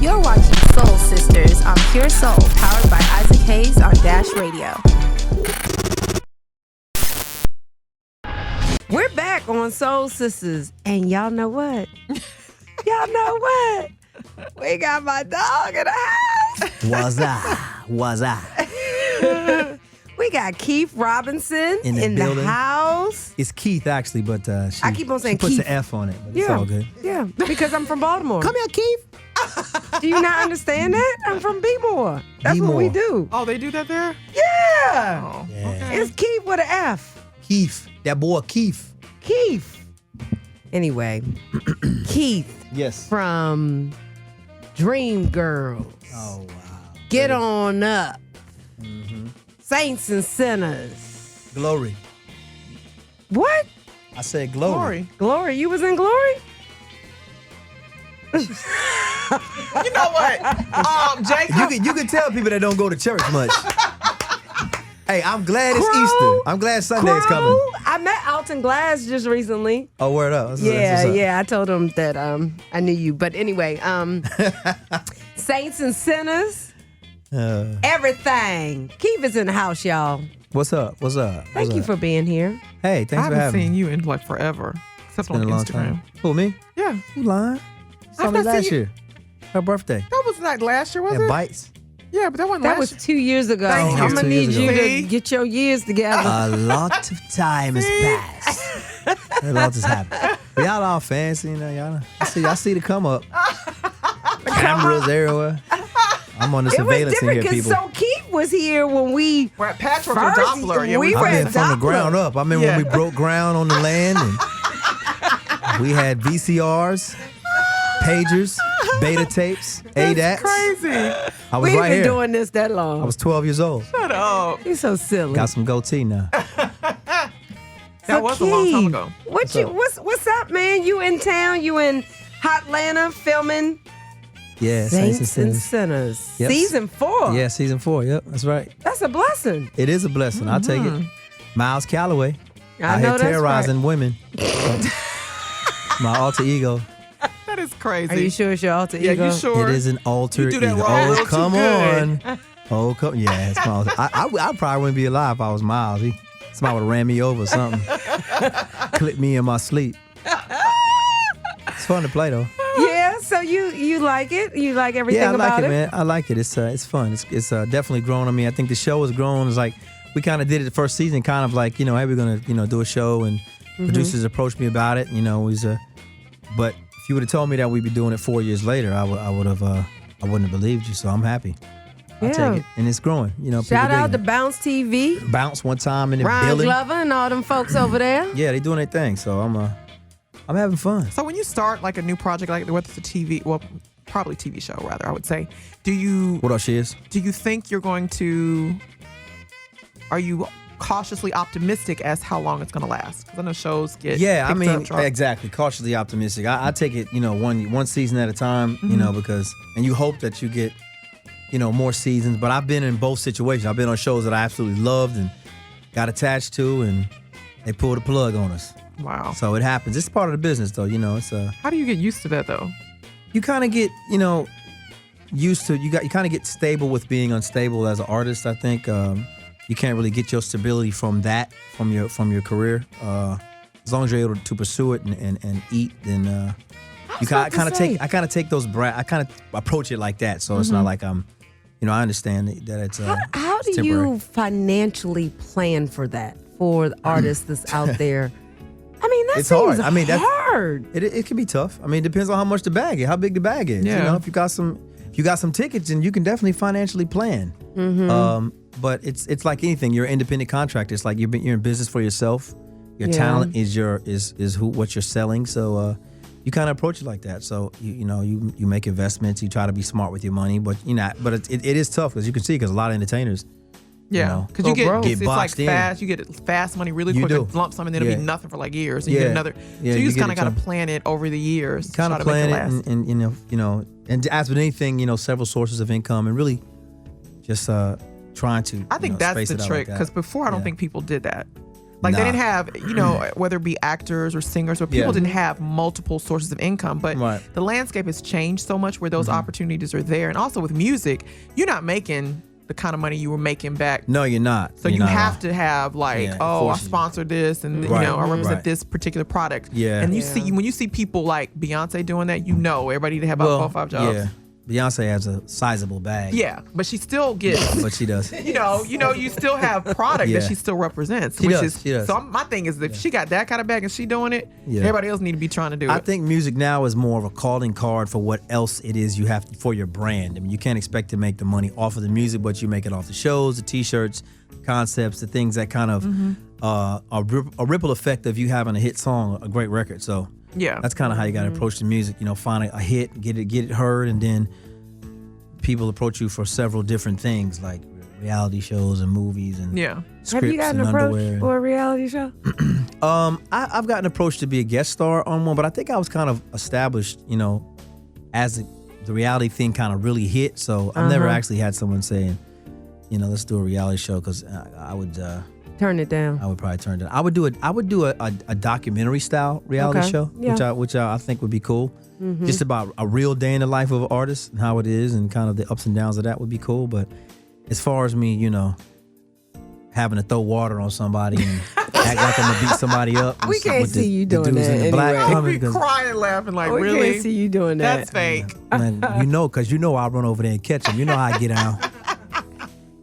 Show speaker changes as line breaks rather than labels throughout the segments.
You're watching Soul Sisters on Pure Soul, powered by Isaac Hayes on Dash Radio.
We're back on Soul Sisters, and y'all know what? We got my dog in the house.
Was I?
We got Keith Robinson in the house.
It's Keith, actually, but
I keep on saying
she puts
Keith.
the F on it, but it's all good.
Yeah, because I'm from Baltimore.
Come here, Keith.
Do you not understand that? I'm from B-More. That's what we do.
Oh, they do that there?
Yeah.
Oh,
Yeah.
okay.
It's Keith with an F.
Keith. That boy, Keith.
Keith. Anyway, Keith
Yes.
from Dream Girls.
Oh, wow.
Get on up.
Mm-hmm.
Saints and Sinners.
Glory.
What?
I said glory.
Glory. You was in Glory?
You know what? Jacob.
You can tell people that don't go to church much. Hey, I'm glad it's Easter. I'm glad Sunday's coming.
I met Alton Glass just recently.
Oh, word up. That's
Yeah,
what's up.
yeah. I told him that I knew you. But anyway, Saints and Sinners. Everything. Keith is in the house, y'all.
What's up? What's up?
Thank you for being here.
Hey,
I
thanks for
haven't
having
seen
me.
you in like forever, except
It's been
on
a long
Instagram.
time. Who, me?
Yeah,
You lying? Saw
I've
me
not
last
seen you-
year. Her birthday.
that was not last year, was
And
it?
bites.
Yeah, but that wasn't
That
last
was 2 years ago.
Thank you.
I'm going to
2
need
years
you
ago.
to
See?
get your years together.
A lot of time has passed. A lot has happened. But y'all all fancy, you know, y'all. I see the come up. Cameras everywhere. I'm on the
It was
surveillance in
different
here,
because
people.
So Keith was here when we
We're at Patchwork or
First,
Doppler. Yeah,
we
we
were
I've
at
been from the
Doppler.
ground up. I remember when we broke ground on the land and we had VCRs, pagers, beta tapes, ADATs.
crazy.
I was
we
right
been
here.
doing this that long.
I was 12 years old.
Shut up.
He's so silly.
Got some goatee now.
That was a long time
Keith,
ago.
What's up, man? You in town? You in Hotlanta filming
Yeah,
Saints and
Sinners.
Sinners.
Yep.
Season 4.
Yeah, season 4. Yep, that's right.
That's a blessing.
It is a blessing. I'll take it. Miles Calloway.
I
out
know
here
that's
terrorizing women. My alter ego.
That is crazy.
Are you sure it's your alter
Yeah,
ego?
you sure?
It is an alter
You do that
ego.
wrong a
Oh,
little
come
too good.
on. Oh, come. Yeah, it's my alter. I probably wouldn't be alive if I was Miles. Somebody would have ran me over or something. Clipped me in my sleep. It's fun to play though.
Yeah, so you like it? You like everything
Yeah, I
about
like it, man. I like it. It's fun. It's definitely grown on me. I think the show has grown. It's like we kind of did it the first season, kind of like, hey, we're gonna do a show, and producers approached me about it. But if you would have told me that we'd be doing it 4 years later, I wouldn't have believed you. So I'm happy. I'll
Yeah.
take it, and it's growing. People
Shout out to
digging it.
Bounce TV,
Bounce one time in the
Ryan
building.
Glover, and all them folks over there.
Yeah, they doing their thing. So I'm having fun.
So when you start like a new project, like whether it's a TV, well, probably TV show rather, I would say, do you
What else, Shiz?
think you're going to? Are you cautiously optimistic as how long it's going to last? Because I know shows get picked up, dropped.
Exactly. Cautiously optimistic. I take it, one season at a time, because and you hope that you get, more seasons. But I've been in both situations. I've been on shows that I absolutely loved and got attached to, and they pulled the plug on us.
Wow.
So it happens. It's part of the business, though. It's
How do you get used to that though?
you kind of get, used to. You kind of get stable with being unstable as an artist. I think you can't really get your stability from that, from your career. As long as you're able to pursue it and eat, then you kind of take those I kind of approach it like that. So it's not like I'm, I understand that it's.
How
it's
do
temporary.
you financially plan for that for the artist that's out there? I mean, that
It's
seems
hard. I mean, that's-
hard.
It can be tough. I mean, it depends on how much the bag is, how big the bag is.
Yeah.
If you got some tickets, and you can definitely financially plan. But it's like anything. You're an independent contractor. It's like you're in business for yourself. Your
Yeah.
talent is what you're selling. So you kind of approach it like that. So you make investments. You try to be smart with your money, but it is tough because you can see because a lot of entertainers.
Yeah, because
Go
you
broke.
it's like
boxed in.
fast. You get fast money really
You
quick,
do.
a lump sum, and then it'll
Yeah.
be nothing for like years. And you get
Yeah.
another.
Yeah,
so you
you
just
get
kind of
it
got to
to-
plan it over the years.
Kind
try
of
to make
plan
it
it,
last.
and as with anything, several sources of income, and really just trying to.
I think that's
space
the
it out
trick
like that.
because before I don't
Yeah.
think people did that. Like they didn't have, whether it be actors or singers, but people didn't have multiple sources of income. But the landscape has changed so much where those opportunities are there. And also with music, you're not making the kind of money you were making back.
No, you're not.
So you have to have I sponsored this and I represent this particular product.
Yeah.
And when you see people like Beyonce doing that, everybody need to have about 4 or 5 jobs.
Yeah. Beyonce has a sizable bag.
Yeah, but she still gets.
But she does.
You still have product that she still represents.
She does.
So my thing is, if she got that kind of bag and she doing it, everybody else need to be trying to do it.
I think music now is more of a calling card for what else it is you have for your brand. I mean, you can't expect to make the money off of the music, but you make it off the shows, the T-shirts, concepts, the things that kind of a ripple effect of you having a hit song, a great record. So that's kind of how you got to approach the music. Find a hit, get it heard, and then people approach you for several different things like reality shows and movies and scripts.
Have you gotten approached for a reality show?
I've gotten approached to be a guest star on one, but I think I was kind of established, as the reality thing kind of really hit. So I've never actually had someone saying, let's do a reality show, because I would
turn it down.
I would probably turn it down. I would do a documentary style reality show, which I think would be cool. Just about a real day in the life of an artist and how it is and kind of the ups and downs of that would be cool. But as far as me, having to throw water on somebody and act like I'm gonna beat somebody up.
We can't see you doing that anyway.
I'd be crying, laughing like, really?
We can't see you doing that.
That's fake.
Man, because I'll run over there and catch him. You know how I get down.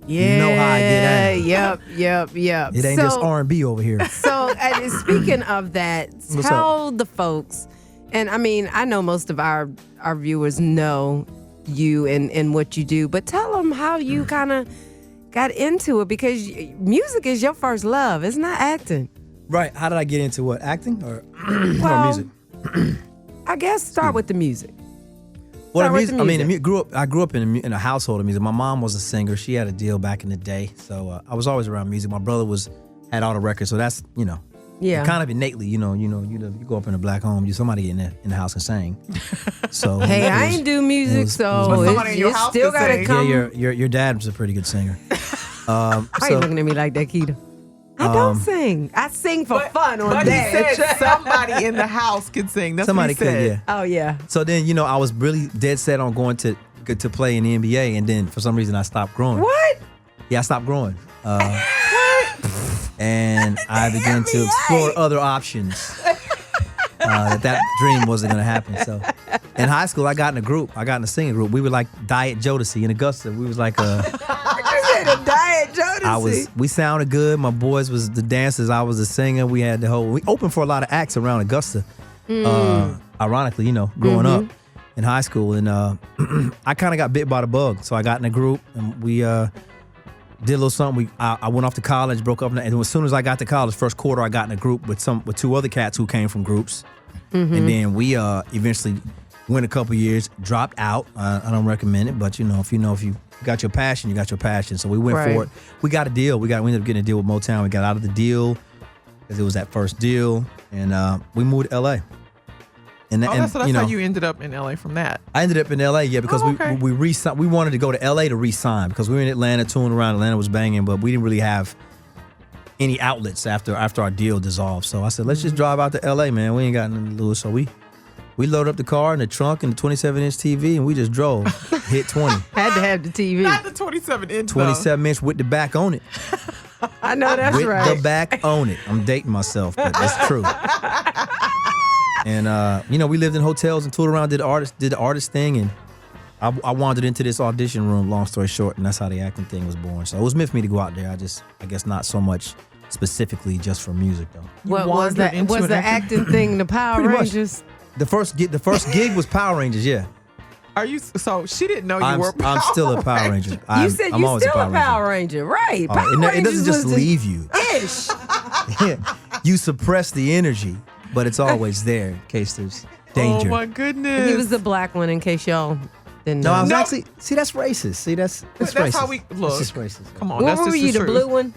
Yeah.
You know how I get
down. Yep.
It ain't just R&B over here.
So, and speaking of that, tell the folks. And I mean, I know most of our viewers know you and what you do, but tell them how you kind of got into it, because music is your first love. It's not acting.
Right. How did I get into what? Acting or music?
I guess start with the music.
Well, music. I mean, I grew up in a household of music. My mom was a singer. She had a deal back in the day, so I was always around music. My brother had all the records, so that's kind of innately, you go up in a black home, somebody in the house can sing. So
hey, I ain't do music, so it's still gotta come.
Yeah, your dad was a pretty good singer.
Why are you looking at me like that, Keita? I don't sing. I sing for fun on that.
He said somebody in the house could sing. That's
somebody
what he said.
Oh yeah.
So then I was really dead set on going to play in the NBA, and then for some reason I stopped growing.
What?
Yeah, I stopped growing. And I began to explore other options. That dream wasn't going to happen. So in high school, I got in a singing group. We were like Diet Jodeci in Augusta. We was like
a Diet Jodeci.
We sounded good. My boys was the dancers. I was the singer. We opened for a lot of acts around Augusta. Ironically, growing up in high school. And I kind of got bit by the bug. So I got in a group and we did a little something. I went off to college, broke up, and as soon as I got to college, first quarter, I got in a group with 2 other cats who came from groups, and then we eventually went a couple years, dropped out. I don't recommend it, but if you got your passion, you got your passion. So we went for it. We got a deal. We ended up getting a deal with Motown. We got out of the deal because it was that first deal, and we moved to LA. And
that's how you ended up in LA from that.
I ended up in LA, because we re-signed. We wanted to go to LA to re-sign because we were in Atlanta, touring around. Atlanta was banging, but we didn't really have any outlets after our deal dissolved. So I said, let's just drive out to LA, man. We ain't got nothing to lose. So we loaded up the car in the trunk and the 27-inch TV, and we just drove. Hit 20.
Had to have the TV.
Not the 27-inch.
27-inch with the back on it.
I know that's right.
With the back on it. I'm dating myself, but that's true. And we lived in hotels and toured around, did the artist thing, and I wandered into this audition room, long story short, and that's how the acting thing was born. So it was meant for me to go out there. I guess not so much specifically just for music though.
What was that? Was the acting thing the Power Rangers?
The first gig was Power Rangers, yeah.
Are you? So she didn't know you were.
I'm still a Power Ranger.
You said you're still a Power Ranger, right?
It doesn't just leave you.
Ish.
Yeah. You suppress the energy, but it's always there in case there's danger.
Oh my goodness!
He was the black one, in case y'all didn't know.
No, I was actually. See, that's racist. See, that's racist.
How we look.
That's just racist.
Come on,
what were you? The blue one,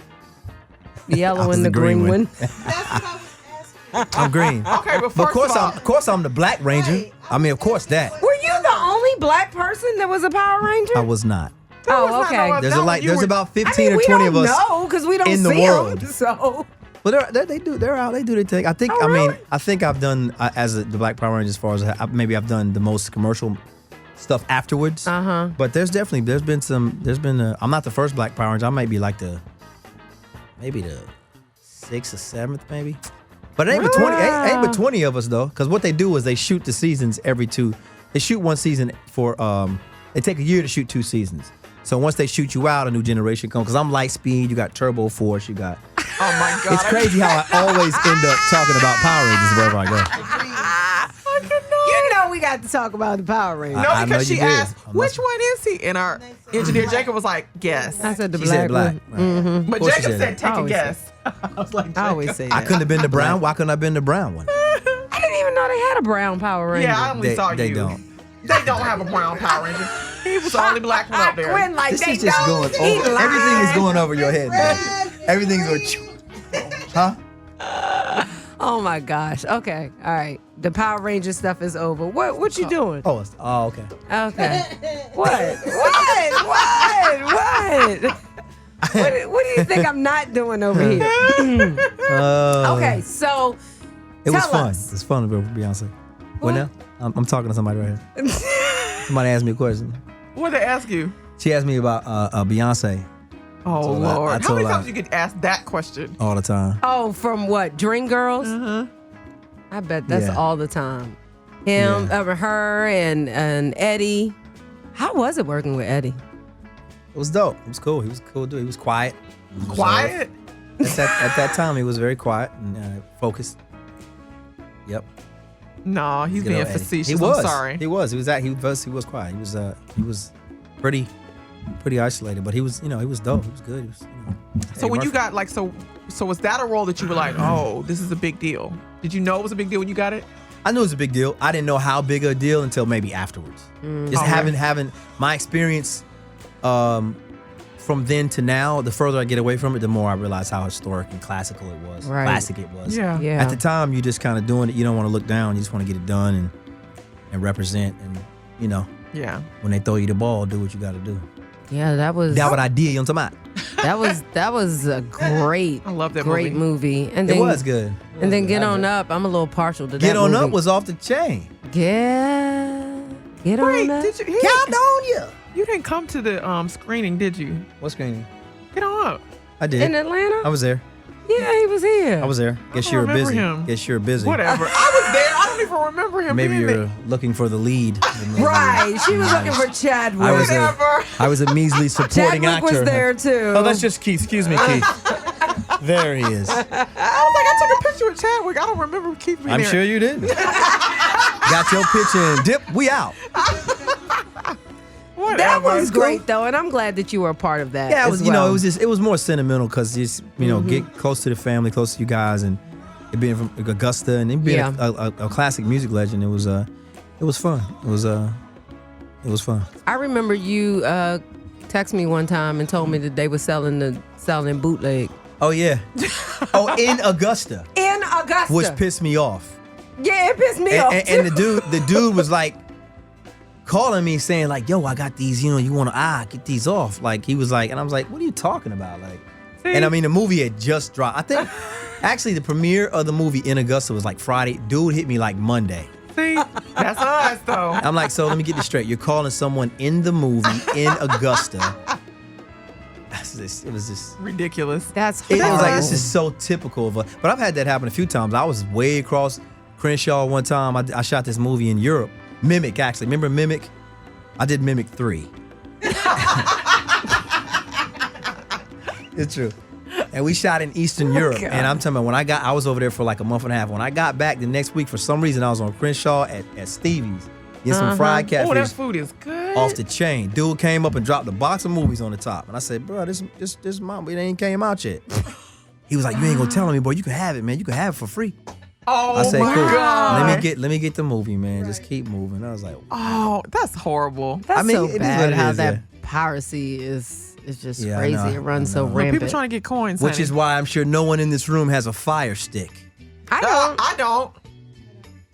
the yellow one, the green one.
I'm green.
Okay, but
of course, I'm the Black Ranger.
Right.
I mean, of course that.
Were you the only black person that was a Power Ranger?
I was not.
Oh, okay.
There's about 15 or 20 of us.
No, because we don't
in the
see
world.
them, so
But they're out. They do their thing. I think.
Oh,
I mean,
really?
I think I've done the Black Power Rangers as far as maybe I've done the most commercial stuff afterwards. But there's been. I'm not the first Black Power Ranger. I might be like maybe the 6th or 7th, maybe. But it ain't but 20 of us though, because what they do is they shoot the seasons They shoot one season for. They take a year to shoot 2 seasons. So once they shoot you out, a new generation comes. Because I'm Lightspeed, you got Turbo Force, you got.
Oh my God.
It's crazy how I always end up talking about Power Rangers wherever I go.
You know we got to talk about the Power Rangers.
No,
I know
because
you
she
did.
asked, which one is he? And our engineer Jacob was like, guess.
I said the
She
black
said black.
one.
Right.
But
course she
Jacob
said
said, take a
Always
guess. I was like,
I always
Jacob.
say
I
that.
couldn't have been the brown. Why couldn't I have been the brown one?
I didn't even know they had a brown Power Ranger.
Yeah, I only saw
They
you.
don't.
They don't have a brown Power Ranger. He was the only black one up there.
Quinn, like
This
they
is just
don't.
going
He
over.
lied.
Everything is going over your head, man. Everything's going. Huh?
Oh my gosh. Okay. All right. The Power Ranger stuff is over. What you doing?
Oh, okay.
Okay. What? What do you think I'm not doing over here? Okay, so
It was
tell
fun.
us.
It's fun to go for Beyonce. What now? I'm talking to somebody right here. Somebody asked me a question.
What did they ask you?
She asked me about Beyonce
Oh,
told her- I
Lord. How
told
many
her-
times you get asked that question?
all the time.
Oh, from what? Dreamgirls? I bet that's
Yeah.
all the time. Him, her, and Eddie. How was it working with Eddie?
It was dope. It was cool. He was a cool dude. He was quiet. He was
Quiet?
reserved. At that time, he was very quiet and focused. Yep.
No, he's
Good
being
old Eddie.
facetious.
He was.
I'm sorry.
He was quiet. He was pretty isolated, but he was dope. He was good. He was,
So when you got so was that a role that you were like, oh, this is a big deal? Did you know it was a big deal when you got it?
I knew it was a big deal. I didn't know how big a deal until maybe afterwards. Just
Okay.
having my experience from then to now, the further I get away from it, the more I realize how historic and classical it was.
Right.
Classic it was.
Yeah.
Yeah.
At the time, you just kind of doing it. You don't want to look down. You just want to get it done and represent. And,
Yeah.
when they throw you the ball, do what you got to do.
Yeah, that was
That what I did. You know what I'm talking about?
that was a great,
I love that
great movie. And
It
then,
was good.
And then Get On Up. I'm a little partial to that.
Get On
movie.
Up was off the chain.
Get
Wait,
on up.
did you?
Count on you.
You didn't come to the screening, did you?
What screening?
Get on up.
I did.
In Atlanta?
I was there.
Yeah, he was here.
I was there. Guess
don't
you were
remember
busy.
him.
Guess you were busy.
Whatever. I was there. I don't even remember him
Maybe
being
you're
there.
looking for the lead.
Right. She was looking for Chadwick.
I was a measly supporting
Chadwick
actor.
was there too.
Oh, that's just Keith. Excuse me, Keith. There he is.
I was like, I took a picture with Chadwick. I don't remember Keith being
I'm
there.
sure you didn't. Got your picture and dip. We out.
Whatever.
That was great though, and I'm glad that you were a part of that.
Yeah, it was.
as
You know,
well.
it was more sentimental because just get close to the family, close to you guys, and it being from Augusta and it being a classic music legend. It was fun. It was fun.
I remember you text me one time and told me that they were selling bootleg
Oh yeah. Oh, in Augusta,
in Augusta,
which pissed me off.
yeah, it pissed me off.
And the dude was like calling me saying like, "Yo, I got these. You want to get these off?" Like he was like, and I was like, "What are you talking about?" Like, and I mean the movie had just dropped. I think actually the premiere of the movie in Augusta was like Friday. Dude hit me like Monday.
See, that's us though.
I'm like, so let me get this straight. You're calling someone in the movie in Augusta. It was just
Ridiculous.
That's
It was like,
horrible.
this is so typical of but I've had that happen a few times. I was way across Crenshaw one time. I shot this movie in Europe. Mimic, actually. Remember Mimic? I did Mimic 3. It's true. And we shot in Eastern Europe. And I'm telling you, I was over there for like a month and a half. When I got back the next week, for some reason, I was on Crenshaw at Stevie's. Getting some fried catfish.
Oh, that food is good.
Off the chain. Dude came up and dropped a box of movies on the top. And I said, bro, this mom, it ain't came out yet. He was like, you ain't gonna tell me, boy. You can have it, man. You can have it for free.
Oh
I said,
my
cool.
God.
Let me get the movie, man. Just keep moving. I was like,
Oh, that's horrible.
That's
I mean,
so
it is
bad
what it
how
is,
that
yeah.
piracy is just
Yeah, I
crazy.
know,
It runs
I
so
know.
rampant.
People trying to get coins,
which
honey.
is why I'm sure no one in this room has a fire stick.
I don't.
I don't.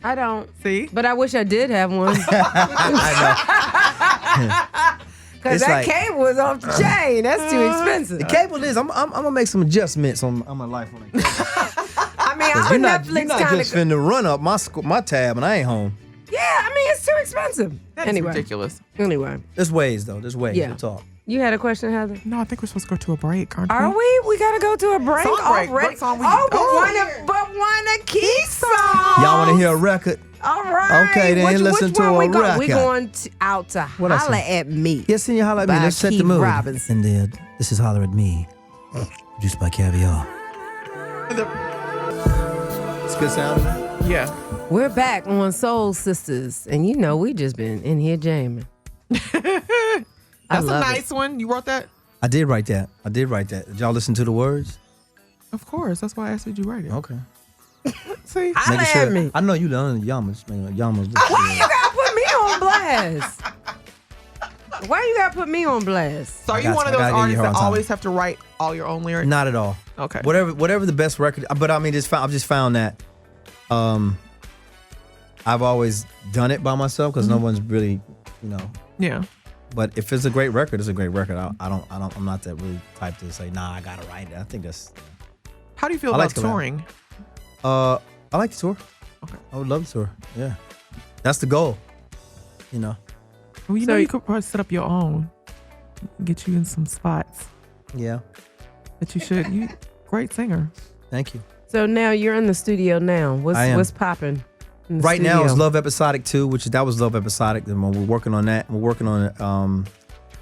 I don't.
See?
But I wish I did have one. Because
It's
that
like-
cable was off the chain. That's too expensive.
The cable is. I'm gonna make some adjustments on my life when I
I'm
You're
a
not,
Netflix
you're not
kind
just
of.
finna run up my tab and I ain't home.
Yeah, I mean it's too expensive.
That's
Anyway.
ridiculous.
Anyway,
There's ways though. There's ways
Yeah.
to talk.
you had a question, Heather?
No, I think we're supposed to go to a break, aren't
Are we? We gotta go to a break
Song break.
already.
What song we-
oh, but
Oh.
one of Keith's songs.
Y'all want to hear a record?
All right.
Okay, then listen
which
to
one
a
we go?
record.
We going out to
What I
Holla
say?
at Me.
Yes, send you holler at me.
By
Let's set
Keith
the mood.
Robinson.
And this is Holler at Me, produced by Caviar. It's good sound.
we? Yeah.
We're back on Soul Sisters, and you know we just been in here jamming. I
That's a
love
nice one. You wrote that?
I did write that. Did y'all listen to the words?
Of course. That's why I asked you to write it.
Okay.
See?
Holla at me.
I know you done Yamas. Yamas.
Why you gotta put me on blast? Why you gotta put me on blast?
So are
I
you
got
one
you.
of
I
those
gotta give you
artists
a hard
that
time.
always have to write all your own lyrics?
Not at all.
Okay.
Whatever the best record. But I mean, I've just found that I've always done it by myself because no one's really,
Yeah.
But if it's a great record, it's a great record. I'm not that really type to say, nah, I gotta write it. I think that's.
How do you feel
I
about
like to
touring?
I like the tour.
Okay.
I would love the tour. Yeah, that's the goal.
Well, you
So
know
you-
you could probably set up your own. Get you in some spots
Yeah.
that you should. You great singer.
Thank you.
So now you're in the studio now.
I am.
What's popping?
Right now it's Love Episodic 2, that was Love Episodic. And we're working on that. We're working on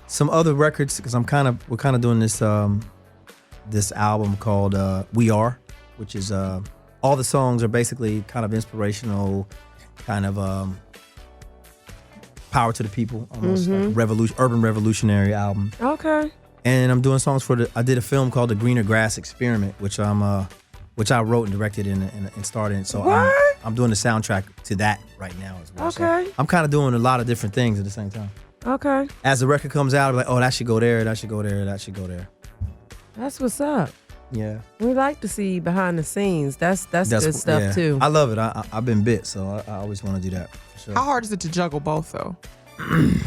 some other records because we're kind of doing this this album called We Are, which is all the songs are basically kind of inspirational, kind of power to the people, almost like urban revolutionary album.
Okay.
And I'm doing songs I did a film called The Greener Grass Experiment, which I wrote and directed and starred in. So I'm doing the soundtrack to that right now as well.
Okay.
So I'm kind of doing a lot of different things at the same time.
Okay.
As the record comes out, I'm like, oh, that should go there, that should go there, that should go there.
That's what's up.
Yeah.
We like to see behind the scenes. That's good stuff
yeah.
too.
I love it. I've been bit, so I always want to do that for sure.
How hard is it to juggle both though?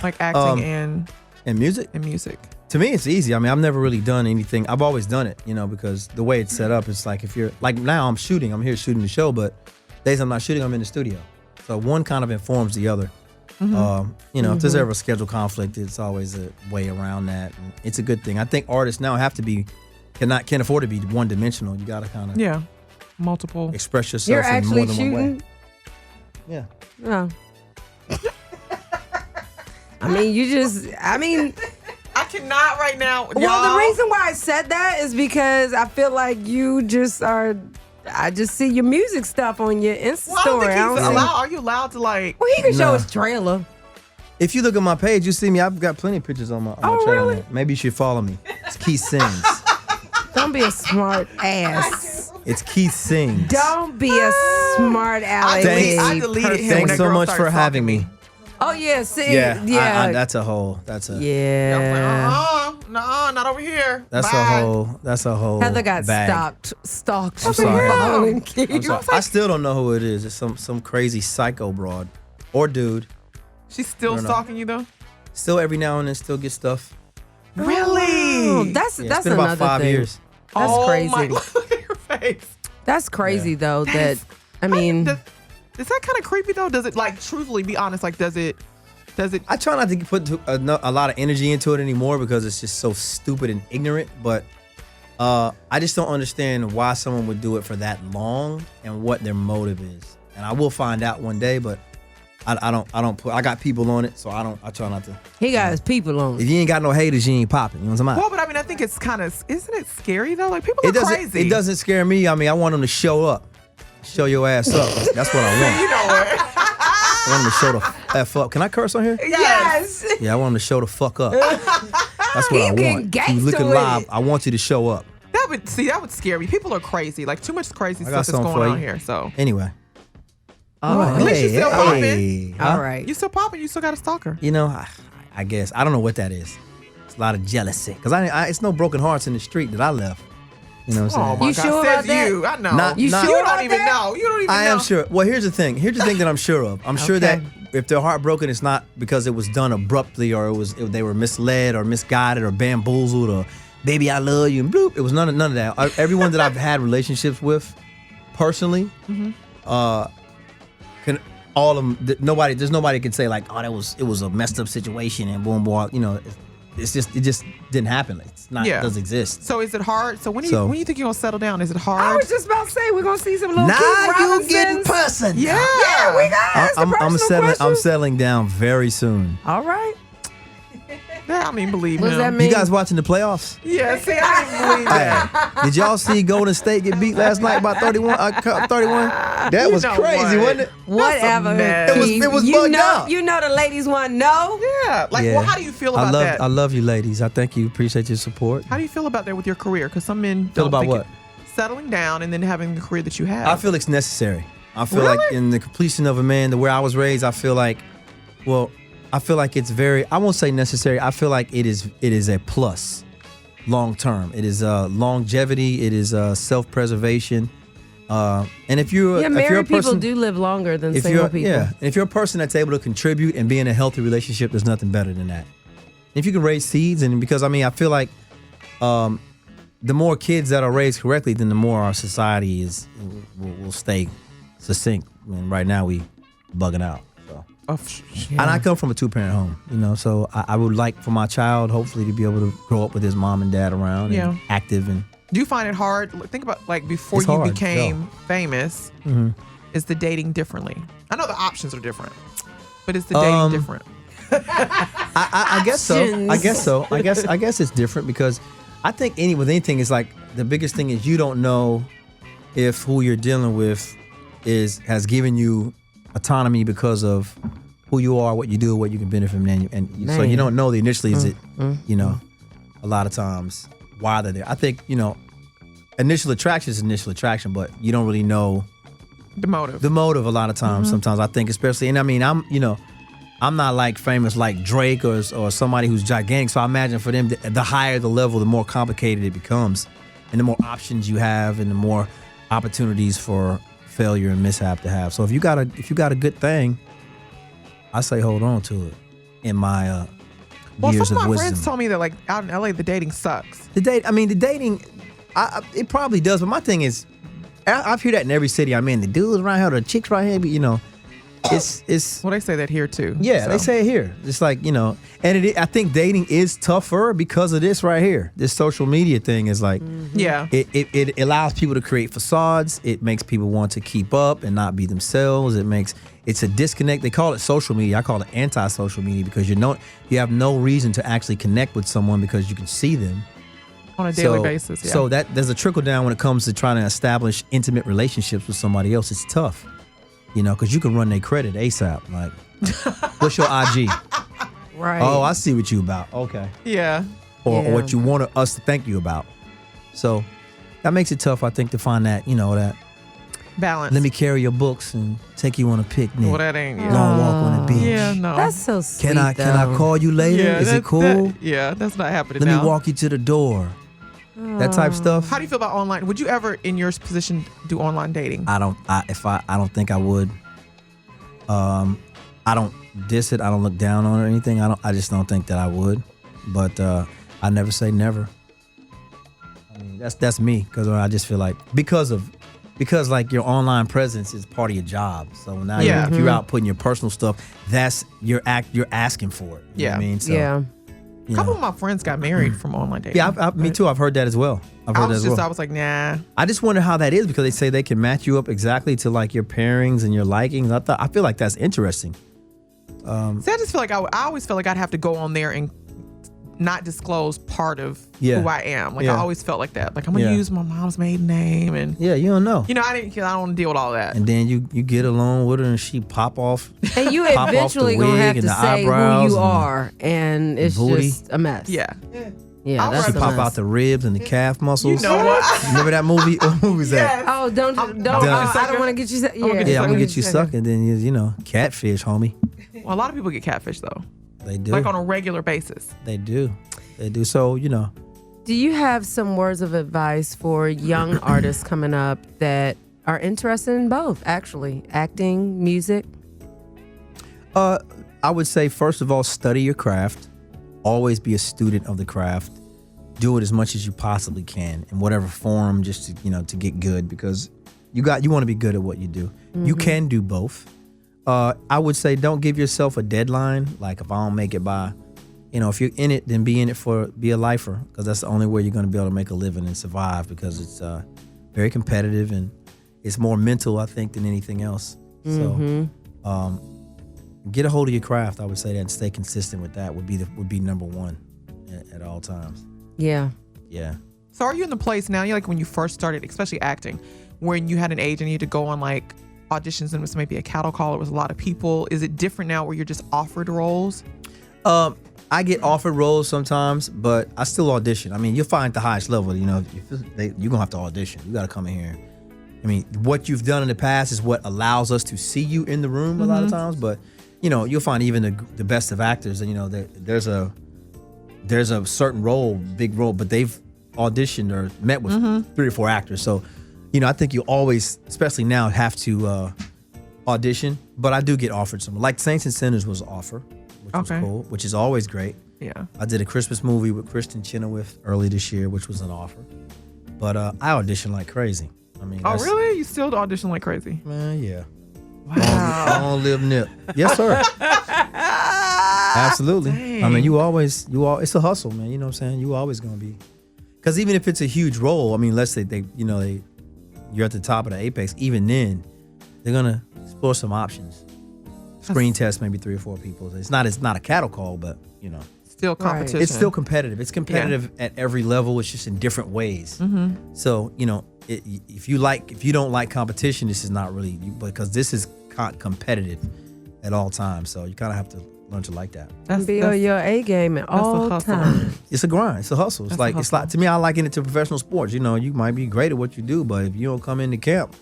Like acting and
And music?
music.
To me, it's easy. I mean, I've never really done anything. I've always done it, because the way it's set up, it's like if you're like now I'm here shooting the show, but days I'm not shooting, I'm in the studio. So one kind of informs the other. If there's ever a schedule conflict, it's always a way around that. And it's a good thing. I think artists now have to can't afford to be one dimensional. You got to kind of
Multiple.
express yourself
You're
in
actually
more than one way.
shooting?
Yeah.
No.
I cannot right now.
Well,
y'all.
the reason why I said that is because I feel like you just are. I just see your music stuff on your Insta
Well, I don't
story.
think
I
he's
don't see-
allowed. Are you allowed to like?
Well, he can show
Nah.
his trailer.
If you look at my page, you see me. I've got plenty of pictures on my channel.
really?
Maybe you should follow me. It's Keith Sings.
Don't be a smart ass.
It's Keith Sings.
Don't be a smart aleck.
Thanks.
I deleted him. when
Thanks
that
so
girl
much
started
for having
stalking
me.
Oh yeah, see,
Yeah,
yeah,
that's a whole. That's a.
yeah.
Nah, not over here.
That's
Bye.
a whole. That's a whole.
Heather got
bag.
stalked.
I'm sorry.
Following Keith.
I'm sorry. I still don't know who it is. It's some crazy psycho broad or dude.
She's still
No, no.
stalking you though.
Still every now and then still get stuff.
Really?
Oh, that's
Yeah,
that's
it's been
another
about 5
thing.
years.
That's
oh
crazy.
My, look at your face.
That's crazy though. That I mean,
Is that kind of creepy though? Does it like truthfully be honest? Like does it?
I try not to put a lot of energy into it anymore because it's just so stupid and ignorant. But I just don't understand why someone would do it for that long and what their motive is. And I will find out one day, but I don't put. I got people on it, so I try not to.
he got his people on.
If you ain't got no haters, you ain't popping. You know what I'm saying?
Well, but I mean, I think it's kind of. Isn't it scary though? Like people are crazy.
It doesn't scare me. I mean, I want them to show up, show your ass up. That's what I want.
You know what?
I want them to show the f up. Can I curse on here?
Yes.
Yeah, I want them to show the fuck up. That's what I
getting
want. You looking
gangsta with
live.
it.
I want you to show up.
That would scare me. People are crazy. Like too much crazy
I got
stuff is
something
going
for
on
you.
here. So
Anyway.
All
At least you still popping.
Huh?
All right.
you still popping. You still got a stalker.
You know, I guess I don't know what that is. It's a lot of jealousy because it's no broken hearts in the street that I left. You know what I'm
Oh
saying?
my
You
God.
sure
Says
about that?
you. I know.
Not-
You
not-
sure
You
about
don't even
that?
know. You don't even
I
know.
am sure. Well, here's the thing. Here's the thing that I'm sure of. I'm sure that if they're heartbroken, it's not because it was done abruptly or they were misled or misguided or bamboozled or baby I love you and bloop. It was none of that. Everyone that I've had relationships with personally, can all of them, there's nobody can say like, oh, it was a messed up situation and boom, boom, you know, it just didn't happen. It's not, it doesn't exist.
So is it hard? So when do you think you're gonna settle down? Is it hard?
I was just about to say we're gonna see some little
Now
Keith
you
Robinsons.
getting personal.
Yeah, we got
I'm settling down very soon.
All right.
I don't even believe
What does that
him.
mean?
You guys watching the playoffs?
Yeah, see, I didn't believe that.
Did y'all see Golden State get beat last night by 31? That was
know
crazy,
what?
wasn't it?
Whatever.
mess.
It was
you
bugged
know,
out.
You know the ladies want to know.
Yeah, like,
Yeah.
well, how do you feel about that?
I love you, ladies. I thank you. Appreciate your support.
How do you feel about that with your career? Because some men
Feel
don't
about
think
what?
settling down and then having the career that you have.
I feel it's necessary. I feel
Really?
like in the completion of a man, the way I was raised, I feel like it's very, I won't say necessary. I feel like it is a plus long term. It is longevity. It is self-preservation. And if you're a
married people
person,
do live longer than single people.
Yeah, and if you're a person that's able to contribute and be in a healthy relationship, there's nothing better than that. If you can raise seeds, and because I feel like the more kids that are raised correctly, then the more our society will stay succinct. I mean, right now we bugging out. So. And I come from a 2-parent home, you know, so I would like for my child hopefully to be able to grow up with his mom and dad around and active. And
do you find it hard? Think about like before
It's
you
hard,
became famous, is the dating differently? I know the options are different, but is the dating different?
I guess so. I guess it's different because I think with anything, it's like the biggest thing is you don't know if who you're dealing with has given you autonomy because of who you are, what you do, what you can benefit from, and so you don't know the initially is it, you know, a lot of times why they're there. I think, you know, initial attraction is initial attraction, but you don't really know
The motive.
a lot of times. Sometimes I think, especially, and I mean, I'm not like famous like Drake or somebody who's gigantic. So I imagine for them, the higher the level, the more complicated it becomes, and the more options you have, and the more opportunities for failure and mishap to have. So if you got a good thing, I say hold on to it. In my years
some of
of
my
wisdom,
friends told me that like out in LA the dating sucks.
the dating, it probably does. But my thing is, I hear that in every city I'm in. The dudes right here, the chicks right here, but you know, it's.
Well, they say that here too.
Yeah,
so.
they say it here. It's like, you know, and I think dating is tougher because of this right here. This social media thing is like,
Yeah.
it allows people to create facades. It makes people want to keep up and not be themselves. It's a disconnect. They call it social media. I call it anti-social media because you have no reason to actually connect with someone because you can see them
On a daily basis. Yeah.
So that there's a trickle down when it comes to trying to establish intimate relationships with somebody else. It's tough. You know, because you can run their credit ASAP. Like, what's your IG?
Right.
Oh, I see what you about. Okay.
yeah.
Or
Yeah.
what you want us to thank you about. So that makes it tough, I think, to find that, you know, that
Balance.
let me carry your books and take you on a picnic.
Well, that ain't. Yeah.
Long walk on the beach.
Yeah. No.
That's so sweet.
Can I call you later?
Yeah,
Is it cool?
That's not happening
Let
now.
me walk you to the door. That type stuff.
How do you feel about online? Would you ever, in your position, do online dating?
I don't think I would. I don't diss it. I don't look down on it or anything. I just don't think that I would. But I never say never. I mean, that's me because I just feel like because like your online presence is part of your job. So now if you're out putting your personal stuff, that's you're asking for it. You know what I mean? So,
yeah.
A couple of my friends got married from online dating.
Yeah, me too. I've heard that as well.
I was like, nah.
I just wonder how that is because they say they can match you up exactly to like your pairings and your likings. I feel like that's interesting.
See, I just feel like I always feel like I'd have to go on there and not disclose part of who I am. Like I always felt like that. Like I'm gonna use my mom's maiden name and
you don't know.
I don't want to deal with all that.
And then you get along with her and she pop off.
And you
Pop off the
eventually gonna
wig
have to
and the
say who
eyebrows
you
and
are, and it's
booty.
just a mess.
Yeah.
Yeah,
I'll
that's
She
a
pop
mess.
out the ribs and the calf muscles.
You know what?
Remember that movie? What was that?
Oh, don't! I don't want to get you.
Yeah, I'm gonna get you sucking. Then you know, catfish, homie.
Well, a lot of people get catfish though,
They do.
like on a regular basis.
They do. They do. So you know.
Do you have some words of advice for young artists coming up that are interested in both, actually, acting, music?
I would say first of all, study your craft. Always be a student of the craft. Do it as much as you possibly can in whatever form, just to get good. Because You want to be good at what you do. You can do both. I would say don't give yourself a deadline. Like if I don't make it by, if you're in it, then be in it be a lifer, because that's the only way you're going to be able to make a living and survive, because it's very competitive and it's more mental, I think, than anything else. So get a hold of your craft. I would say that, and stay consistent with that would be number one at all times.
Yeah.
Yeah.
So are you in the place now, like when you first started, especially acting, when you had an agent and you had to go on like auditions and it was maybe a cattle call, it was a lot of people. Is it different now where you're just offered roles?
I get offered roles sometimes, but I still audition. I mean, you'll find at the highest level, you're going to have to audition. You got to come in here. I mean, what you've done in the past is what allows us to see you in the room a lot of times, but you'll find even the best of actors, there's a certain role, big role, but they've auditioned or met with 3 or 4 actors. So, I think you always, especially now, have to audition, but I do get offered some. Like Saints and Sinners was an offer, which was cool, which is always great.
Yeah.
I did a Christmas movie with Kristen Chenoweth early this year, which was an offer. But I audition like crazy. I mean,
oh really? You still audition like crazy?
Man, yeah.
Wow.
Long live Nip. Yes, sir. Absolutely.
Dang.
I mean, it's a hustle, man. You know what I'm saying? You always gonna be, because even if it's a huge role, I mean, let's say you're at the top of the apex. Even then, they're gonna explore some options. Screen test maybe 3 or 4 people. It's not a cattle call, but
still competition.
It's still competitive. It's competitive at every level. It's just in different ways. So if you don't like competition, this is not really, because this is competitive at all times. So you kind of have to learn to like that.
Be on your A game at all times.
It's a grind. It's a hustle. It's like to me, I liken it to professional sports. You might be great at what you do, but if you don't come into camp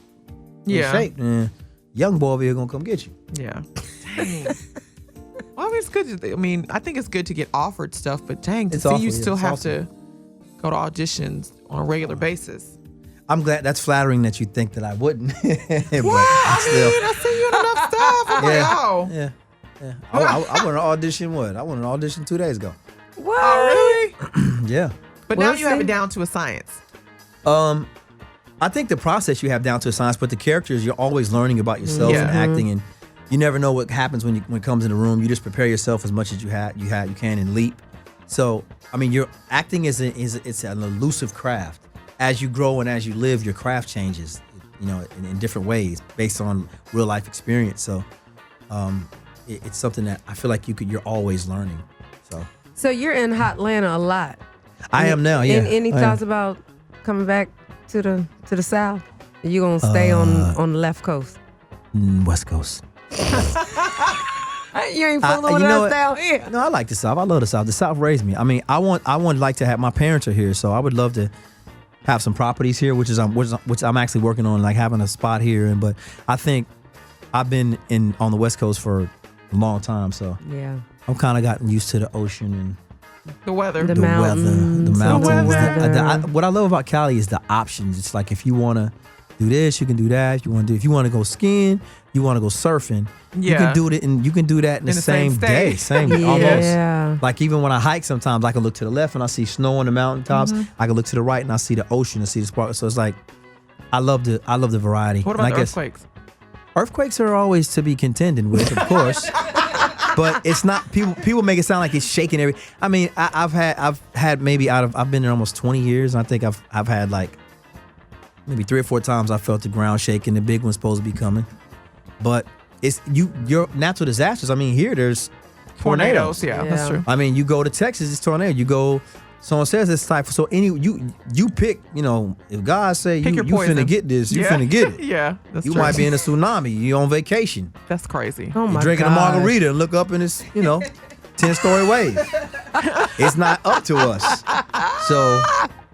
in shape, then young boy over here gonna come get you.
Yeah. Dang. Well, I mean, it's good. I think it's good to get offered stuff, but dang, to see you still have to go to auditions on a regular basis.
I'm glad. That's flattering that you think that I wouldn't. But
I see you in enough stuff. I'm like, oh.
Yeah. I went to audition. I went to audition 2 days ago.
What?
Oh, really?
Yeah.
But now you have it down to a science.
I think the process you have down to a science, but the characters, you're always learning about yourself and acting, and you never know what happens when it comes in the room. You just prepare yourself as much as you can and leap. So, I mean, your acting it's an elusive craft. As you grow and as you live, your craft changes, in different ways based on real life experience. So, it's something that I feel like you're always learning.
So you're in Hotlanta a lot.
I am now. Yeah.
Any thoughts about coming back to the South? Are you gonna stay on the left coast?
West Coast.
You ain't fooling with us down here.
No, I like the South. I love the South. The South raised me. I mean, I want like to have, my parents are here, so I would love to have some properties here, which I'm actually working on, like having a spot here. But I think I've been on the West Coast for a long time, so
yeah,
I'm kind of gotten used to the ocean and
the weather,
the mountains.
What I love about Cali is the options. It's like if you want to do this, you can do that. If you want to go skiing, you want to go surfing, you can do it, and you can do that in the same day, almost. Like even when I hike, sometimes I can look to the left and I see snow on the mountaintops. I can look to the right and I see the ocean and see the sparkle. So it's like I love the variety.
What about the earthquakes?
Earthquakes are always to be contended with, of course. But it's not, people make it sound like it's shaking every. I mean, I've had maybe I've been there almost 20 years, and I think I've had like maybe 3 or 4 times I felt the ground shaking. The big one's supposed to be coming, but it's your natural disasters. I mean, here there's tornadoes.
Yeah, that's true.
I mean, you go to Texas, it's tornado. You go. Someone says it's type. So you pick. If God say you finna get this, you finna get it.
Yeah, that's
you
true.
might be in a tsunami. You on vacation.
That's crazy.
Oh my
You're drinking a margarita and look up and it's 10-story wave. It's not up to us. So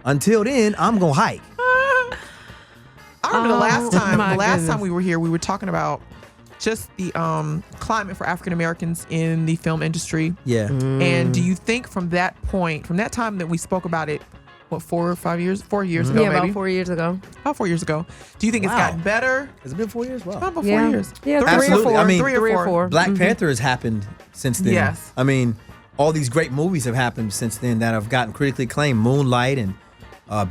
until then, I'm gonna hike.
I remember the last time we were here, we were talking about just the climate for African Americans in the film industry.
Yeah.
And do you think from that time that we spoke about it, 4 or 5 years? 4 years ago, maybe?
About 4 years ago.
About 4 years ago. Do you think it's gotten better?
Has it been 4 years? Wow.
About 4 years.
Yeah, 3
Absolutely.
or 4.
I mean,
3 or 4.
Black Panther has happened since then.
Yes.
I mean, all these great movies have happened since then that have gotten critically acclaimed. Moonlight and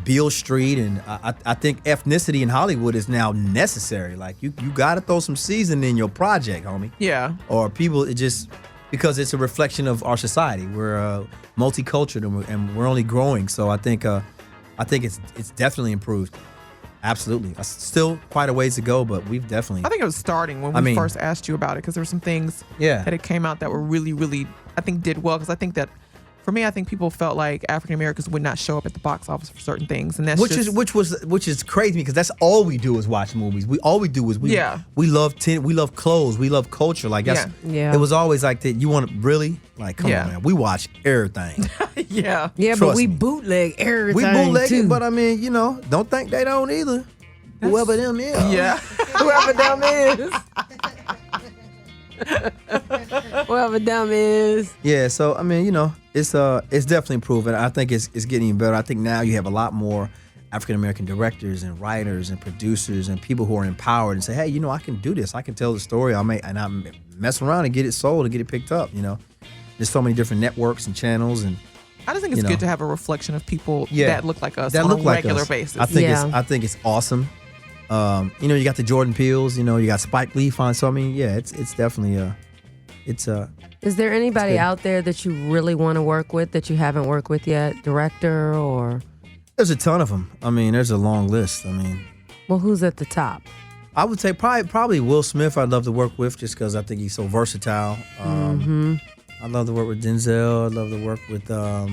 Beale Street, and I think ethnicity in Hollywood is now necessary. Like you got to throw some seasoning in your project, homie.
Yeah.
Or people, it just because it's a reflection of our society. We're multicultural and we're only growing. So I think it's definitely improved. Absolutely. Still quite a ways to go, but we've definitely.
I think it was starting when we first asked you about it because there were some things that it came out that were really, really, I think did well because I think that. For me, I think people felt like African Americans would not show up at the box office for certain things, and that's
which is crazy because that's all we do is watch movies. We love we love clothes, we love culture. Like that's it was always like that. You want to really like come on, man. We watch everything.
yeah,
but we bootleg everything.
We bootleg
too.
it, but I mean, don't think they don't either. Whoever them is,
whoever them is. Whoever dumb is.
Yeah, so I mean, it's definitely improving. I think it's getting even better. I think now you have a lot more African American directors and writers and producers and people who are empowered and say, hey, I can do this. I can tell the story. I mess around and get it sold and get it picked up. There's so many different networks and channels, and
I just think it's good to have a reflection of people that look like us on a regular basis.
I think it's awesome. You got the Jordan Peels, you got Spike Lee on. So I mean, it's definitely
Is there anybody out there that you really want to work with that you haven't worked with yet? Director or?
There's a ton of them. I mean, there's a long list. I mean,
well, who's at the top?
I would say probably Will Smith. I'd love to work with just because I think he's so versatile. I'd love to work with Denzel. I'd love to work with I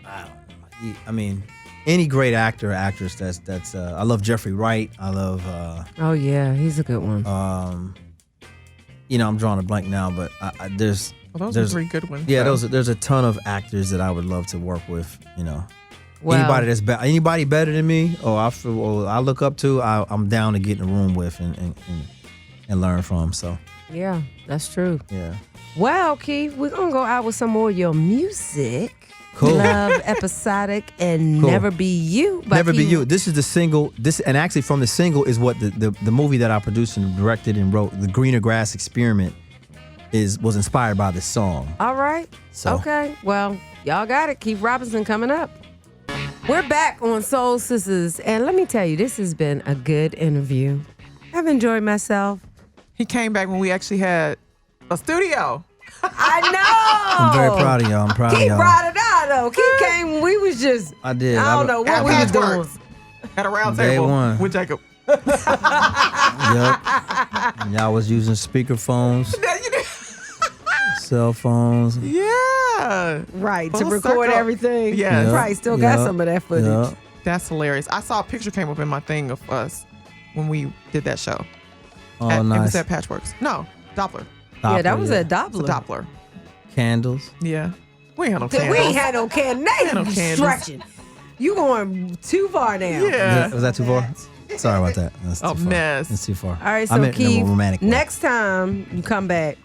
don't know. I mean. Any great actor or actress that's I love Jeffrey Wright. I love
oh yeah, he's a good one.
I'm drawing a blank now, but there's
those are three good ones.
Yeah, there's a ton of actors that I would love to work with.
Well,
anybody better than me or I look up to, I'm down to get in a room with and learn from. So
yeah, that's true.
Yeah.
Well, Keith, we're gonna go out with some more of your music.
Cool.
Love, Episodic, and
Cool.
Never Be You.
Never Be You. This is the single. And actually from the single is what the movie that I produced and directed and wrote, The Greener Grass Experiment, was inspired by this song.
All right.
So.
Okay. Well, y'all got it. Keith Robinson coming up. We're back on Soul Sisters, and let me tell you, this has been a good interview. I've enjoyed myself.
He came back when we actually had a studio.
I know.
I'm very proud of y'all. I'm proud of
Keith
y'all.
brought it out, though. Keith came when we was just,
I did.
I don't know what we was doing.
At a round
Day
table
one.
with Jacob.
Yep. Y'all was using speakerphones, cell phones.
Yeah.
Right,
Full
to record
circle.
everything.
Yeah.
You probably still got some of that footage.
Yep.
That's hilarious. I saw a picture came up in my thing of us when we did that show.
Oh,
It was
nice.
at Patchworks. No, Doppler.
Yeah, that was a
It's a
Doppler.
Doppler.
Candles.
Yeah. We ain't had no candles.
We ain't had no candles.
had no candles.
Stretching. You going too far now.
Yeah.
Was that too far? Sorry about that. That's too
A
far.
mess.
That's too far.
All right,
I
so
meant in a
Keith,
more romantic way.
next time you come back,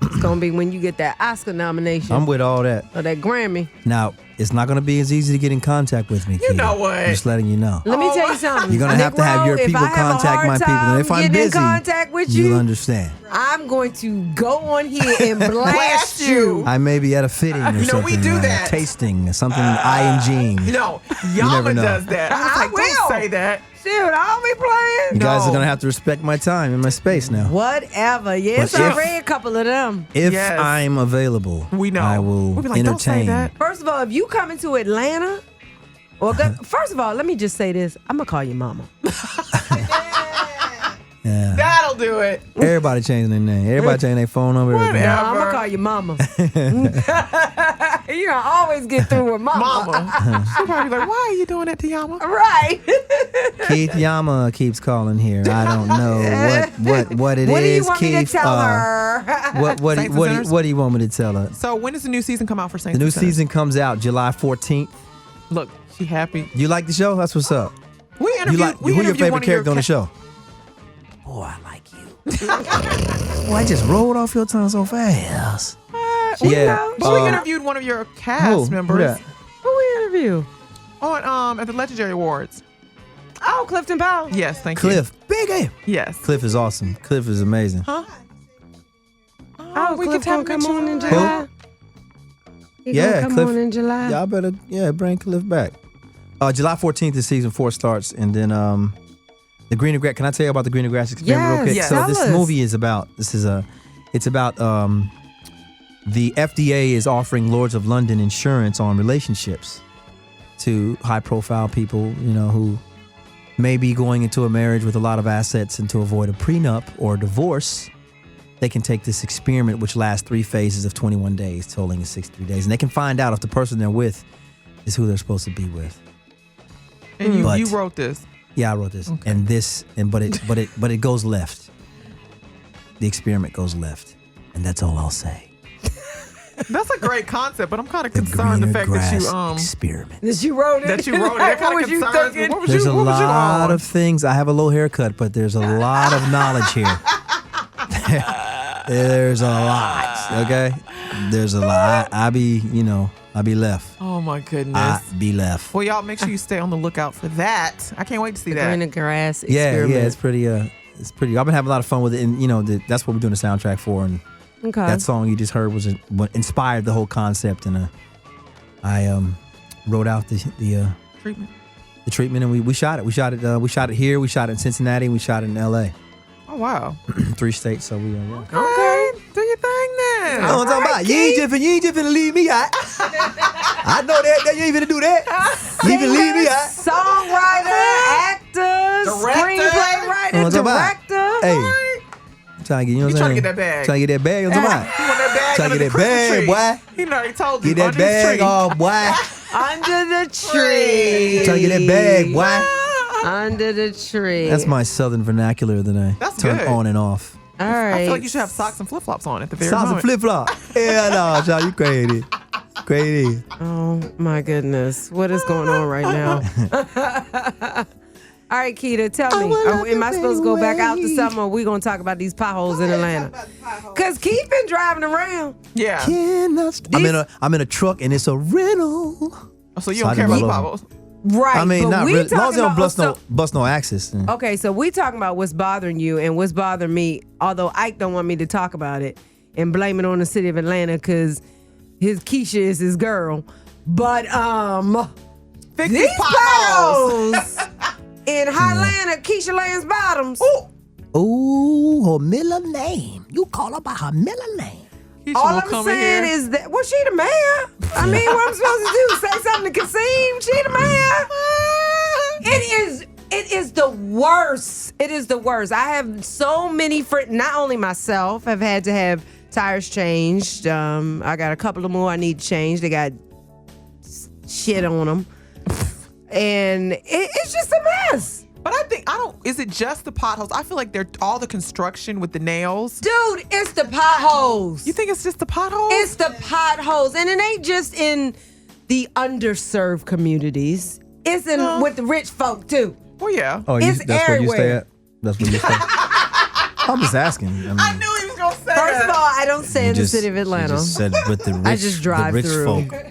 it's going to be when you get that Oscar nomination
I'm with all that.
or that Grammy.
Now, it's not going to be as easy to get in contact with me, Keith.
know what?
I'm just letting you know.
Let me tell you something.
You're going to have to have your
Negro, if
people
I have a
contact
hard
my people.
time
And if I'm
getting
busy,
in contact with
you'll
you,
understand.
I'm going to go on here and blast you.
I may be at a fitting or
No,
something.
we do that.
Tasting or something ing.
No,
never
Yama
know.
does that. I was
I
like,
will.
don't say that.
Shit, I'll be playing.
You guys are
No.
going to have to respect my time and my space now.
Whatever. Yes,
But
I
if-
read a couple of them.
If
Yes.
I'm available,
We know.
I will
We'll be like, don't say
entertain.
that.
First of all, if you coming to Atlanta, first of all, let me just say this. I'm going to call you mama.
Yeah.
That'll do it.
Everybody changing their name. Everybody changing their phone number. everything.
Whatever.
I'm going to call you mama. You going to always get through with mama.
Mama. She'll probably be like, why are you doing that to Yama?
Right.
Keith Yama keeps calling here. I don't know what it is.
What do you want me to
Keith?
tell her?
What
Saints and Sinners?
do you want me to tell her?
So when does the new season come out for Saints
The new
and Sinners?
season comes out July 14th.
Look, she happy.
You like the show? That's what's up.
We interviewed.
Who your favorite character on the show? Boy, I like you. Boy, I just rolled off your tongue so fast.
know.
But we interviewed one of your cast members
Yeah.
Who we interview?
on at the Legendary Awards.
Oh, Clifton Powell.
Yes, thank
Cliff. Big A.
you. Yes.
Cliff is awesome. Cliff is amazing.
Huh?
Oh,
we
Cliff
could have
gonna come on in
July.
July. He gonna come on in July.
Y'all better, bring Cliff back. July 14th is season 4 starts, and then the Greener Grass. Can I tell you about the Greener Grass experiment real quick?
Yes.
So
Tell
this
us.
movie is about. It's about the FDA is offering Lords of London insurance on relationships to high-profile people, who may be going into a marriage with a lot of assets, and to avoid a prenup or a divorce, they can take this experiment, which lasts 3 phases of 21 days, totaling 63 days, and they can find out if the person they're with is who they're supposed to be with.
And you wrote this.
Yeah, I wrote this, okay. but it goes left. The experiment goes left, and that's all I'll say.
That's a great concept, but I'm kind of concerned the fact that you
experiment.
That you wrote it.
That you wrote it.
What was you thinking?
There's a lot of things. I have a low haircut, but there's a lot of knowledge here. There's a lot. Okay, there's a lot. I be left.
Oh my goodness.
I be left.
Well, y'all make sure you stay on the lookout for that. I can't wait to see that.
Greener Grass
Yeah,
experiment.
it's pretty. It's pretty. I've been having a lot of fun with it, and that's what we're doing the soundtrack for. And
Okay.
that song you just heard was what inspired the whole concept, and I wrote out the
Treatment.
the treatment, and we shot it. We shot it. We shot it here. We shot it in Cincinnati. And we shot it in L.A.
Oh wow.
3 states. So we.
Okay. Do your thing then.
You know what I'm talking about? You ain't just finna leave me out. I know that you ain't finna do that. You ain't finna leave me out.
Songwriter, actor, screenplay writer,
You know what I'm talking
director.
about? Hey. I'm trying to get,
You trying to get that bag.
Trying to get that bag. What's
He want that bag
Trying to
under
get
the
that bag,
Christmas
boy.
tree. He already told you.
Get that
under his
bag
tree.
off, boy.
Under the tree.
Trying to get that bag, boy.
Under the tree.
That's my southern vernacular that I
That's
turn
good.
on and off.
All right.
I feel like you should have socks and flip flops on at the very
Socks and
moment.
flip flop. Hell no, Sean, you crazy. Crazy.
Oh my goodness. What is going on right now? All right, Keita, tell me. Am I supposed to go back out to something, or are we going to talk about these potholes in Atlanta? Because Keith been driving around.
Yeah.
I'm in a truck and it's a rental.
So you
So I
don't care
didn't
about
roll
potholes.
Right.
I mean,
but
not
we
really. As long as they
talking
don't
about
bust no axis.
Okay, so we talking about what's bothering you and what's bothering me, although Ike don't want me to talk about it and blame it on the city of Atlanta because his Keisha is his girl. But
Fix
these
these potholes.
potholes in Highlanda, Keisha Land's Bottoms.
Ooh, her middle name. You call her by her middle name.
Keisha
All
will
I'm
come in
saying
here.
is that, well, she the mayor. I mean, what I'm supposed to do? Say something to Kasim? She the mayor. It is the worst. It is the worst. I have so many friends, not only myself, have had to have tires changed. I got a couple of more I need to change. They got shit on them. And it's just a mess.
But is it just the potholes? I feel like they're all the construction with the nails.
Dude, it's the potholes.
You think it's just the potholes?
It's the potholes. And it ain't just in the underserved communities. It's in with the rich folk too.
Well, yeah.
Oh,
It's
that's where you stay
everywhere.
at? That's where you stay. I'm just asking.
I knew he was going to say
First of all, I don't stay in the
just-
city of Atlanta.
You just said with the rich,
I just drive
the rich
through.
folk.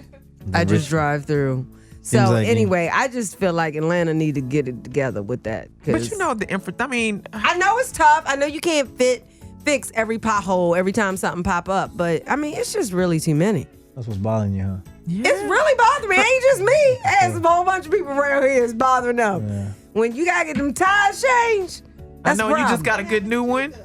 I just
rich-
drive through.
Seems
So
like you-
anyway, I just feel like Atlanta need to get it together with that.
But you know
I know it's tough. I know you can't fix every pothole every time something pop up, but I mean it's just really too many.
That's what's bothering you, huh?
It's really bothering me. It ain't just me. There's a whole bunch of people around here it's bothering them.
Yeah.
When you gotta get them tires changed,
I
that's
know
the
you just
problem.
got a good new one.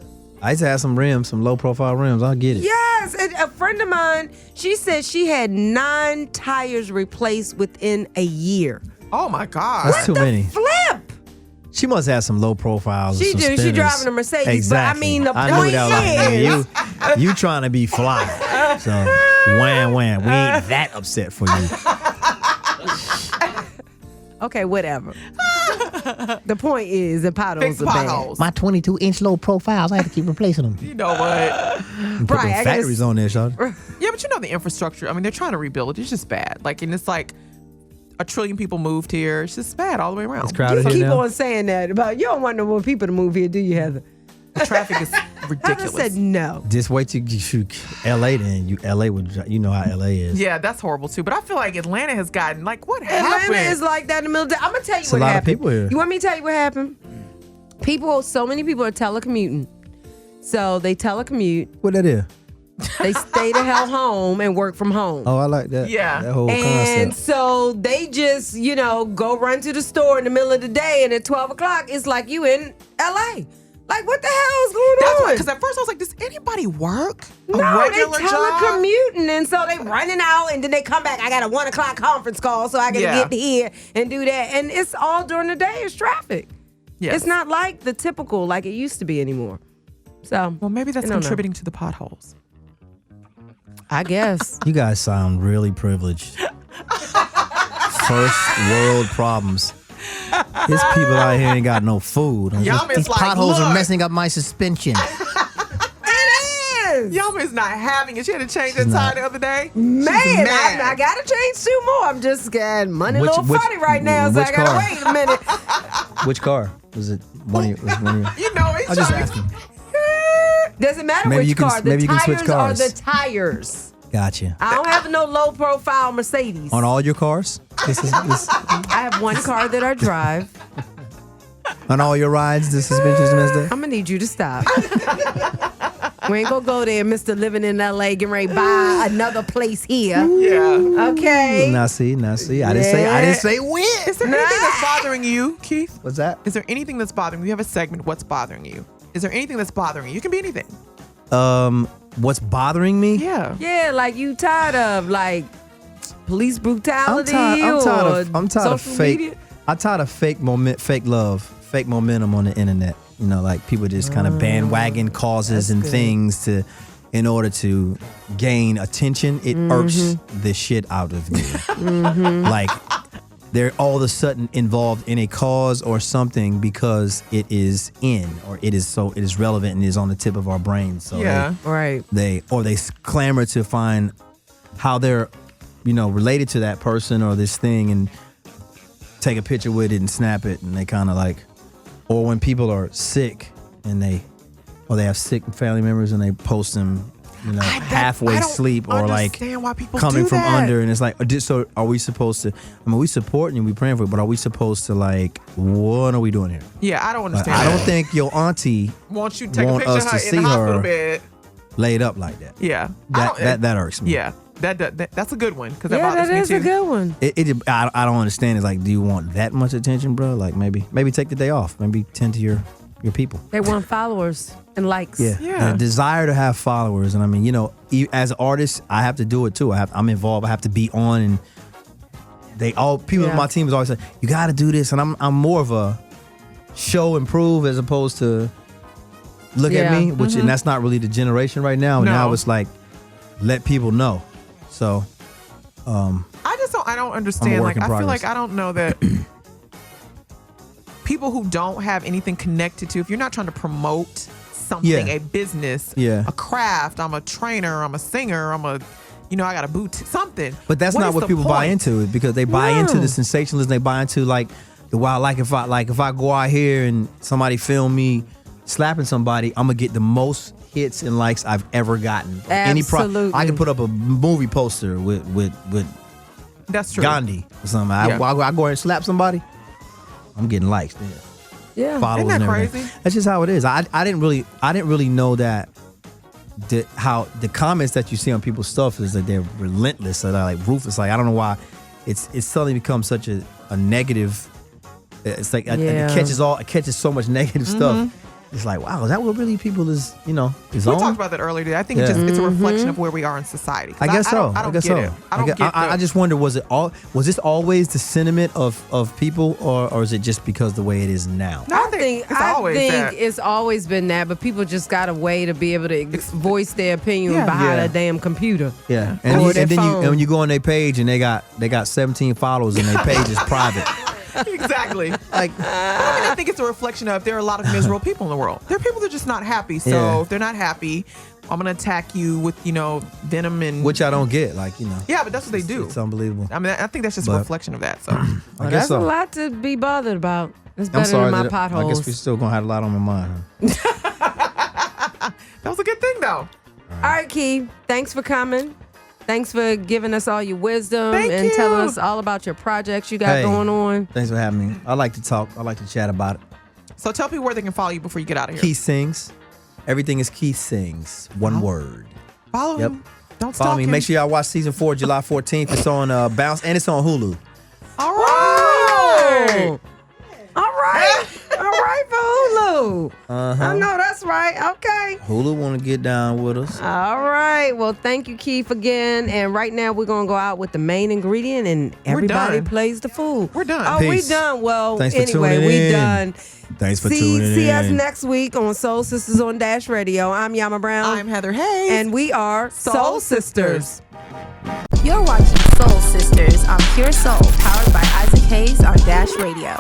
I used to have some rims, some low profile rims. I'll get it.
Yes, and a friend of mine, she said she had 9 tires replaced within a year.
Oh my God.
That's too many.
Flip.
She must have some low profiles.
She
or some
do. She
spinners.
driving a Mercedes,
Exactly.
but I mean the
I knew
point
that
is,
was you trying to be fly. So wham. We ain't that upset for you.
okay, whatever. The point is the potholes
Fix
are bad.
potholes.
My 22-inch low profiles, I have to keep replacing them.
You know what?
Put
Right, I
them factories
guess-
on there, Sean.
Yeah, but you know the infrastructure. I mean, they're trying to rebuild it. It's just bad. Like, and it's like 1 trillion people moved here. It's just bad all the way around.
It's crowded
You
here
keep
now.
on saying that about you don't want no more people to move here, do you, Heather?
The traffic is
Heather
ridiculous.
said no.
Just wait till you shoot LA then. LA would, you know how LA is.
Yeah, that's horrible too. But I feel like Atlanta has gotten like what
Atlanta
happened?
is like that in the middle of the day. I'm gonna tell you
It's
what
a lot of
happened.
people here.
You want me to tell you what happened? So many people are telecommuting. So they telecommute.
What that is?
They stay the hell home and work from home.
Oh, I like that.
Yeah.
That whole
And
concept.
so they just, go run to the store in the middle of the day, and at 12 o'clock, it's like you in LA. Like, what the hell is going on?
Because at first I was like, does anybody work a
No, they
regular job?
telecommuting, and so they running out, and then they come back. I got a 1 o'clock conference call, so I got to get here and do that. And it's all during the day. It's traffic.
Yes.
It's not like the typical, like it used to be anymore. So,
Well, maybe that's contributing to the potholes.
I guess.
You guys sound really privileged. First world problems. There's people out here ain't got no food.
These
potholes are messing up my suspension.
It is.
Yama's not having it. She had to change the tire the other day.
Man,
mad.
I got to change 2 more. I'm just getting money a little funny right now, so I got to wait a minute.
Which car? Was it one of your?
You know it.
I just asked him.
Doesn't matter
Maybe
which
you can-
car. The
maybe you can switch
tires are
cars.
the tires.
Gotcha.
I don't have no low profile Mercedes.
On all your cars? This.
I have 1 car that I drive.
On all your rides, the suspension's messed up?
I'm gonna need you to stop. We ain't gonna go there, Mr. Living in LA, getting ready to buy another place here.
Yeah.
Okay.
Now see. I didn't say when.
Is there anything that's bothering you, Keith?
What's that?
Is there anything that's bothering you? We have a segment, What's Bothering You? Is there anything that's bothering you? You can be anything.
What's bothering me?
Yeah.
Yeah, like you tired of like police brutality
I'm tired of
social
fake.
media?
I'm tired of fake love, fake momentum on the internet. You know, like people just kind of bandwagon causes and
good.
things in order to gain attention. It irks the shit out of me. Like they're all of a sudden involved in a cause or something because it is in or it is relevant and is on the tip of our brains. So
Yeah.
Right.
they clamor to find how they're related to that person or this thing and take a picture with it and snap it, and they kind of like, or when people are sick and they have sick family members and they post them halfway
I don't
asleep or like
understand why people
coming
do
from
that.
under, and it's like, so are we supposed to, we supporting you, we praying for you, but are we supposed to like, what are we doing here?
Yeah, I don't
Like,
understand.
I don't
that.
think your auntie
Want you to take a
want
picture
us
of
to
her
see
in the hospital
her
bed.
laid up like that.
Yeah. I don't-
That irks me.
Yeah. That's a good one because
Yeah,
that bothers
that
me
is
too.
a good one.
I don't understand. It's like, do you want that much attention, bro? Like maybe take the day off. Maybe tend to your people.
They want followers and likes.
Yeah.
Yeah.
And a desire to have followers, and I mean, as an artist, I have to do it too. I'm involved. I have to be on, and people on my team is always like, you got to do this, and I'm more of a show and prove as opposed to look at me, which and that's not really the generation right now.
No.
Now it's like let people know. So.
I don't understand.
work
Like,
in
I feel
progress.
like I don't know that people who don't have anything connected to, if you're not trying to promote something,
Yeah.
a business,
Yeah.
a craft, I'm a trainer, I'm a singer, I got a boot, something.
But that's not
is
what
the
people buy
point?
into, because they buy into the sensationalism. They buy into like the wild. Like if I go out here and somebody film me slapping somebody, I'm gonna get the most hits and likes I've ever gotten.
Absolutely.
I can put up a movie poster with
That's true.
Gandhi or something.
Yeah.
I go ahead and slap somebody, I'm getting likes.
Yeah.
Followers
Isn't that
and everything.
crazy?
That's just how it is. I didn't really know that. How the comments that you see on people's stuff is that they're relentless, or they're like ruthless. Like I don't know why it's suddenly become such a negative. It's like it catches so much negative stuff. It's like, wow, is that what really people is
We
on?
talked about that earlier today. I think it's a reflection of where we are in society. 'Cause
I guess so.
I don't
guess
get
so.
it. I don't get
I
the-
just wonder, was this always the sentiment of people, or is it just because the way it is now?
No, I think it's always that.
it's always been that, but people just got a way to be able to voice their opinion
Yeah.
behind
Yeah.
a damn computer.
Yeah,
Or
and
their
then
phone.
when you go on their page and they got 17 followers and their page is private.
Exactly.
Like,
I think it's a reflection of there are a lot of miserable people in the world. There are people that are just not happy. So
Yeah.
if they're not happy, I'm gonna attack you with venom and
which I don't get. Like,
yeah, but that's what they do.
It's unbelievable.
I mean, I think that's just a
But-
reflection of that. So
I
Well,
guess
that's a
so.
lot to be bothered about. It's
I'm
better
sorry.
than my
I
potholes.
guess we still gonna have a lot on my mind.
that was a good thing, though.
All right, Key. Thanks for coming. Thanks for giving us all your wisdom
Thank
and
you.
telling us all about your projects you got
Hey.
going on.
Thanks for having me. I like to talk. I like to chat about it.
So tell people where they can follow you before you get out of here.
Keith Sings. Everything is Keith Sings. One word.
Follow him. Don't
Follow
stalk
me.
him.
Make sure y'all watch season 4, July 14th. It's on Bounce and it's on Hulu.
All right.
All right. All right for Hulu.
Uh-huh.
I know that's right. Okay.
Hulu want to get down with us.
All right. Well, thank you, Keith, again. And right now we're going to go out with the main ingredient and everybody
done.
plays the food.
We're done.
Oh,
Peace.
we done. Well,
Thanks for
anyway,
tuning
we
in.
done.
Thanks for tuning in.
See us next week on Soul Sisters on Dash Radio. I'm Yama Brown.
I'm Heather Hayes.
And we are Soul Sisters.
You're watching Soul Sisters on Pure Soul, powered by Isaac Hayes on Dash Radio.